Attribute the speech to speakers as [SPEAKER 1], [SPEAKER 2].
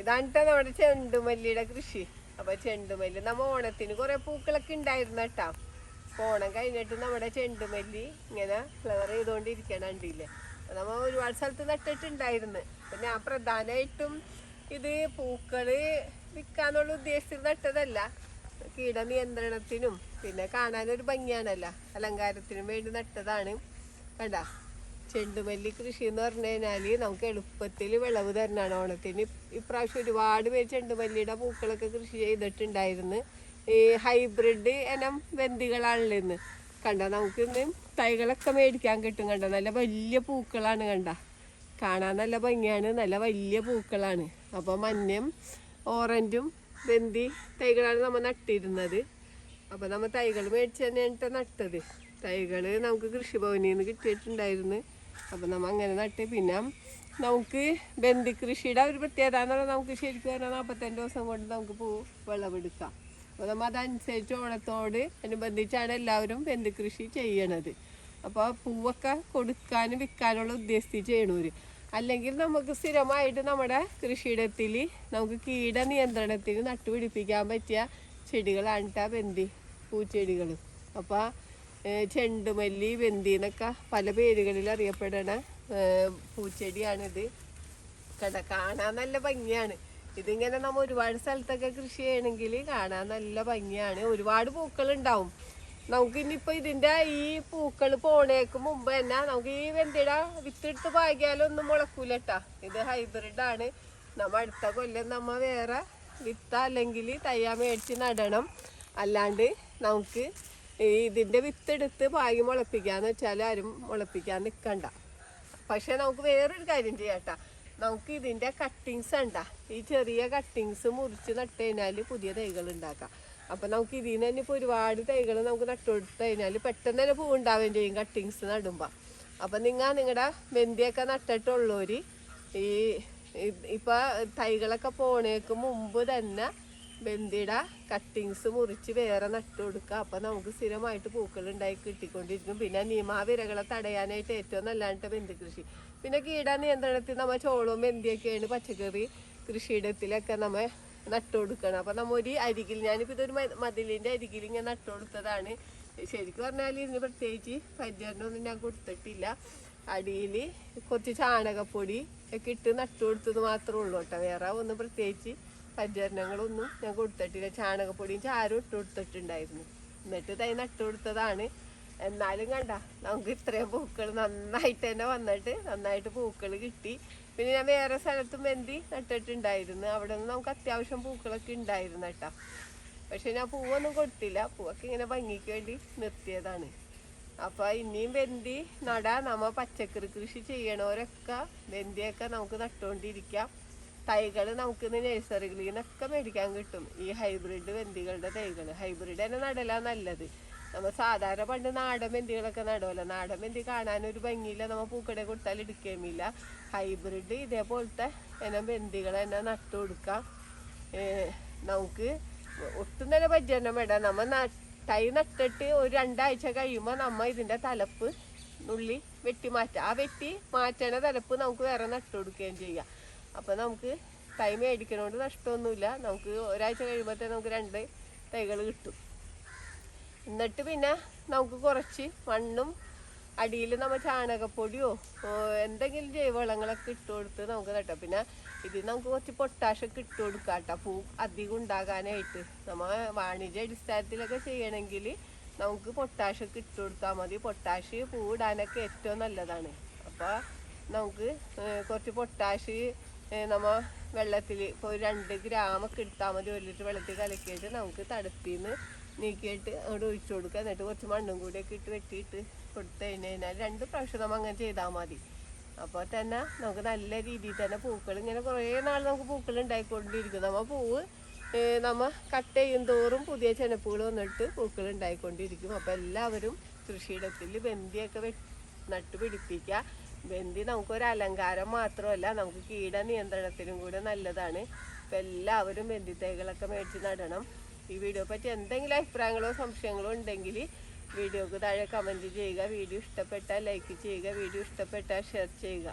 [SPEAKER 1] ഇതാണ് നമ്മുടെ ചെണ്ടുമല്ലിയുടെ കൃഷി. അപ്പൊ ചെണ്ടുമല്ലി നമ്മ ഓണത്തിന് കുറെ പൂക്കളൊക്കെ ഉണ്ടായിരുന്നു കേട്ടാ. ഓണം കഴിഞ്ഞിട്ട് നമ്മുടെ ചെണ്ടുമല്ലി ഇങ്ങനെ ഫ്ലവർ ചെയ്തോണ്ടിരിക്കണണ്ടില്ലേ. നമ്മ ഒരുപാട് സ്ഥലത്ത് നട്ടിട്ടുണ്ടായിരുന്നു. അപ്പൊ ഞാൻ പ്രധാനമായിട്ടും ഇത് പൂക്കള് വിൽക്കാന്നുള്ള ഉദ്ദേശത്തിൽ നട്ടതല്ല, കീടനിയന്ത്രണത്തിനും പിന്നെ കാണാനൊരു ഭംഗിയാണല്ലോ, അലങ്കാരത്തിനും വേണ്ടി നട്ടതാണ്. കണ്ട ചെണ്ടുമല്ലി കൃഷി എന്ന് പറഞ്ഞു കഴിഞ്ഞാല് നമുക്ക് എളുപ്പത്തിൽ വിളവ് തരണതാണ്. ഓണത്തിന് ഇപ്രാവശ്യം ഒരുപാട് പേര് ചെണ്ടുമല്ലിയുടെ പൂക്കളൊക്കെ കൃഷി ചെയ്തിട്ടുണ്ടായിരുന്നു. ഈ ഹൈബ്രിഡ് ഇനം ബന്ധികളാണല്ലോ ഇന്ന്. കണ്ട നമുക്ക് ഇന്ന് തൈകളൊക്കെ മേടിക്കാൻ കിട്ടും. കണ്ട നല്ല വലിയ പൂക്കളാണ്. കണ്ട കാണാൻ നല്ല ഭംഗിയാണ്, നല്ല വലിയ പൂക്കളാണ്. അപ്പോൾ മഞ്ഞയും ഓറഞ്ചും ബന്ദി തൈകളാണ് നമ്മൾ നട്ടിരുന്നത്. അപ്പോൾ നമ്മൾ തൈകൾ മേടിച്ച് തന്നെയാണ് നട്ടത്. തൈകൾ നമുക്ക് കൃഷിഭവനിൽ നിന്ന് കിട്ടിയിട്ടുണ്ടായിരുന്നു. അപ്പം നമ്മൾ അങ്ങനെ നട്ട്. പിന്നെ നമുക്ക് ബന്ദി കൃഷിയുടെ ഒരു പ്രത്യേകത എന്ന് പറഞ്ഞാൽ നമുക്ക് ശരിക്കും പറഞ്ഞാൽ 45 ദിവസം കൊണ്ട് നമുക്ക് പൂ വിളവെടുക്കാം. അപ്പോൾ നമ്മൾ അതനുസരിച്ച് ഓണത്തോട് അനുബന്ധിച്ചാണ് എല്ലാവരും ബന്ദി കൃഷി ചെയ്യണത്. അപ്പോൾ പൂവൊക്കെ കൊടുക്കാനും വിൽക്കാനുള്ള ഉദ്ദേശിച്ച് ചെയ്യണവർ. അല്ലെങ്കിൽ നമുക്ക് സ്ഥിരമായിട്ട് നമ്മുടെ കൃഷിയിടത്തിൽ നമുക്ക് കീടനിയന്ത്രണത്തിന് നട്ടുപിടിപ്പിക്കാൻ പറ്റിയ ചെടികളാണ് ബന്ദി പൂച്ചെടികൾ. അപ്പോൾ ചെണ്ടുമല്ലി ബന്ദി എന്നൊക്കെ പല പേരുകളിൽ അറിയപ്പെടുന്ന പൂച്ചെടിയാണിത്. കാണാൻ നല്ല ഭംഗിയാണ്. ഇതിങ്ങനെ നമ്മൾ ഒരുപാട് സ്ഥലത്തൊക്കെ കൃഷി ചെയ്യണമെങ്കിൽ കാണാൻ നല്ല ഭംഗിയാണ്. ഒരുപാട് പൂക്കൾ ഉണ്ടാവും. നമുക്ക് ഇനിയിപ്പോൾ ഇതിൻ്റെ ഈ പൂക്കൾ പോണേക്ക് മുമ്പ് തന്നെ നമുക്ക് ഈ വെന്തിയുടെ വിത്തെടുത്ത് പാകിയാലൊന്നും മുളക്കൂല കേട്ടാ. ഇത് ഹൈബ്രിഡാണ്. നമ്മൾ അടുത്ത കൊല്ലം നമ്മൾ വേറെ വിത്ത അല്ലെങ്കിൽ തയ്യാ മേടിച്ച് നടണം. അല്ലാണ്ട് നമുക്ക് ഇതിൻ്റെ വിത്തെടുത്ത് പാകി മുളപ്പിക്കാന്ന് വെച്ചാൽ ആരും മുളപ്പിക്കാൻ നിൽക്കണ്ട. പക്ഷെ നമുക്ക് വേറൊരു കാര്യം ചെയ്യാട്ടാ. നമുക്ക് ഇതിൻ്റെ കട്ടിങ്സ് ഉണ്ടാ, ഈ ചെറിയ കട്ടിങ്സ് മുറിച്ച് നട്ട് കഴിഞ്ഞാൽ പുതിയ തൈകൾ ഉണ്ടാക്കാം. അപ്പം നമുക്ക് ഇതിൽ നിന്ന് തന്നെ ഇപ്പോൾ ഒരുപാട് തൈകൾ നമുക്ക് നട്ടുകൊടുത്ത് കഴിഞ്ഞാൽ പെട്ടെന്ന് തന്നെ പൂ ഉണ്ടാവുകയും ചെയ്യും കട്ടിങ്സ് നടുമ്പോൾ. അപ്പം നിങ്ങളുടെ ബന്ദിയൊക്കെ നട്ടിട്ടുള്ളവർ ഈ ഇപ്പം തൈകളൊക്കെ പോണേക്ക് മുമ്പ് തന്നെ ബന്ദിയുടെ കട്ടിങ്സ് മുറിച്ച് വേറെ നട്ടു കൊടുക്കുക. അപ്പം നമുക്ക് സ്ഥിരമായിട്ട് പൂക്കൾ ഉണ്ടായി കിട്ടിക്കൊണ്ടിരിക്കും. പിന്നെ നിയമാവിരകളെ തടയാനായിട്ട് ഏറ്റവും നല്ലതായിട്ട് ബന്ദി കൃഷി. പിന്നെ കീട നിയന്ത്രണത്തിൽ നമ്മൾ ചോളവും ബന്ദിയൊക്കെയാണ് പച്ചക്കറി കൃഷിയിടത്തിലൊക്കെ നമ്മൾ നട്ടു കൊടുക്കണം. അപ്പം നമ്മൾ ഒരു അരികിൽ, ഞാനിപ്പോൾ ഇതൊരു മതിലിൻ്റെ അരികിൽ ഇങ്ങനെ നട്ടു കൊടുത്തതാണ്. ശരിക്കും പറഞ്ഞാൽ ഇതിന് പ്രത്യേകിച്ച് പരിചരണമൊന്നും ഞാൻ കൊടുത്തിട്ടില്ല. അടിയിൽ കുറച്ച് ചാണകപ്പൊടി ഒക്കെ ഇട്ട് നട്ടു കൊടുത്തത് മാത്രമേ ഉള്ളൂ കേട്ടോ. വേറെ ഒന്നും പ്രത്യേകിച്ച് പരിചരണങ്ങളൊന്നും ഞാൻ കൊടുത്തിട്ടില്ല. ചാണകപ്പൊടിയും ചാരും ഇട്ട് കൊടുത്തിട്ടുണ്ടായിരുന്നു. എന്നിട്ട് തൈ നട്ടു കൊടുത്തതാണ്. എന്നാലും കണ്ട നമുക്ക് ഇത്രയും പൂക്കൾ നന്നായിട്ട് തന്നെ വന്നിട്ട് നന്നായിട്ട് പൂക്കൾ കിട്ടി. പിന്നെ ഞാൻ വേറെ സ്ഥലത്തും ബന്ദി നട്ടിട്ടുണ്ടായിരുന്നു. അവിടെ നിന്ന് നമുക്ക് അത്യാവശ്യം പൂക്കളൊക്കെ ഉണ്ടായിരുന്നു കേട്ടോ. പക്ഷെ ഞാൻ പൂവൊന്നും കൊടുത്തില്ല. പൂവൊക്കെ ഇങ്ങനെ ഭംഗിക്ക് വേണ്ടി നിർത്തിയതാണ്. അപ്പോൾ ഇനിയും ബന്ദി നമ്മ പച്ചക്കറി കൃഷി ചെയ്യണവരൊക്കെ ബന്ദിയൊക്കെ നമുക്ക് നട്ടുകൊണ്ടിരിക്കാം. തൈകൾ നമുക്കിന്ന് നഴ്സറികളിൽ നിന്നൊക്കെ മേടിക്കാൻ കിട്ടും. ഈ ഹൈബ്രിഡ് ബന്ദികളുടെ തൈകൾ ഹൈബ്രിഡ് തന്നെ നടലാ നല്ലത്. നമ്മൾ സാധാരണ പണ്ട് നാടൻ ബന്ദികളൊക്കെ നടുമല്ലോ. നാടൻ ബന്ദി കാണാനൊരു ഭംഗിയില്ല, നമ്മൾ പൂക്കട കൊടുത്താൽ എടുക്കുകയുമില്ല. ഹൈബ്രിഡ് ഇതേപോലത്തെ ഇനം ബന്ദികൾ തന്നെ നട്ടു കൊടുക്കാം. നമുക്ക് ഒട്ടും തന്നെ പരിചരണം വേണ്ട. നമ്മൾ തൈ നട്ടിട്ട് ഒരു 2 ആഴ്ച കഴിയുമ്പോൾ നമ്മൾ ഇതിൻ്റെ തലപ്പ് നുള്ളി വെട്ടി മാറ്റുക. ആ വെട്ടി മാറ്റണ തലപ്പ് നമുക്ക് വേറെ നട്ടു കൊടുക്കുകയും ചെയ്യാം. അപ്പം നമുക്ക് തൈ മേടിക്കണോണ്ട് നഷ്ടമൊന്നുമില്ല. നമുക്ക് ഒരാഴ്ച കഴിയുമ്പോഴത്തേ നമുക്ക് 2 തൈകൾ കിട്ടും. എന്നിട്ട് പിന്നെ നമുക്ക് കുറച്ച് മണ്ണും അടിയിൽ നമ്മൾ ചാണകപ്പൊടിയോ എന്തെങ്കിലും ജൈവവളങ്ങളൊക്കെ ഇട്ട് കൊടുത്ത് നമുക്ക് നട്ടാം. പിന്നെ ഇതിൽ നമുക്ക് കുറച്ച് പൊട്ടാഷൊക്കെ ഇട്ട് കൊടുക്കാം കേട്ടോ, പൂ അധികം ഉണ്ടാകാനായിട്ട്. നമ്മൾ വാണിജ്യ അടിസ്ഥാനത്തിലൊക്കെ ചെയ്യണമെങ്കിൽ നമുക്ക് പൊട്ടാഷൊക്കെ ഇട്ട് കൊടുത്താൽ മതി. പൊട്ടാഷ് പൂ ഇടാനൊക്കെ ഏറ്റവും നല്ലതാണ്. അപ്പോൾ നമുക്ക് കുറച്ച് പൊട്ടാഷ് നമ്മൾ വെള്ളത്തിൽ ഇപ്പോൾ 2 ഗ്രാമൊക്കെ എടുത്താൽ മതി. 1 ലിറ്റർ വെള്ളത്തിൽ കലക്കിയിട്ട് നമുക്ക് തടുപ്പിൽ നിന്ന് നീക്കിയിട്ട് അങ്ങോട്ട് ഒഴിച്ചു കൊടുക്കുക. എന്നിട്ട് കുറച്ച് മണ്ണും കൂടിയൊക്കെ ഇട്ട് വെട്ടിയിട്ട് കൊടുത്തു കഴിഞ്ഞാൽ 2 പ്രാവശ്യം നമ്മൾ അങ്ങനെ ചെയ്താൽ മതി. അപ്പോൾ തന്നെ നമുക്ക് നല്ല രീതിയിൽ തന്നെ പൂക്കൾ ഇങ്ങനെ കുറേ നാൾ നമുക്ക് പൂക്കൾ ഉണ്ടായിക്കൊണ്ടിരിക്കും. നമ്മൾ പൂവ് നമ്മൾ കട്ട് ചെയ്യും തോറും പുതിയ ചെനപ്പുകൾ വന്നിട്ട് പൂക്കൾ ഉണ്ടായിക്കൊണ്ടിരിക്കും. അപ്പോൾ എല്ലാവരും കൃഷിയിടത്തിൽ ബന്ദിയൊക്കെ നട്ടു പിടിപ്പിക്കുക. ബന്ദി നമുക്കൊരു അലങ്കാരം മാത്രമല്ല, നമുക്ക് കീട നിയന്ത്രണത്തിനും കൂടെ നല്ലതാണ്. അപ്പോൾ എല്ലാവരും ബന്ദി തൈകളൊക്കെ മേടിച്ച് നടണം. ഈ വീഡിയോ പറ്റി എന്തെങ്കിലും അഭിപ്രായങ്ങളോ സംശയങ്ങളോ ഉണ്ടെങ്കിൽ വീഡിയോക്ക് താഴെ കമൻറ്റ് ചെയ്യുക. വീഡിയോ ഇഷ്ടപ്പെട്ടാൽ ലൈക്ക് ചെയ്യുക. വീഡിയോ ഇഷ്ടപ്പെട്ടാൽ ഷെയർ ചെയ്യുക.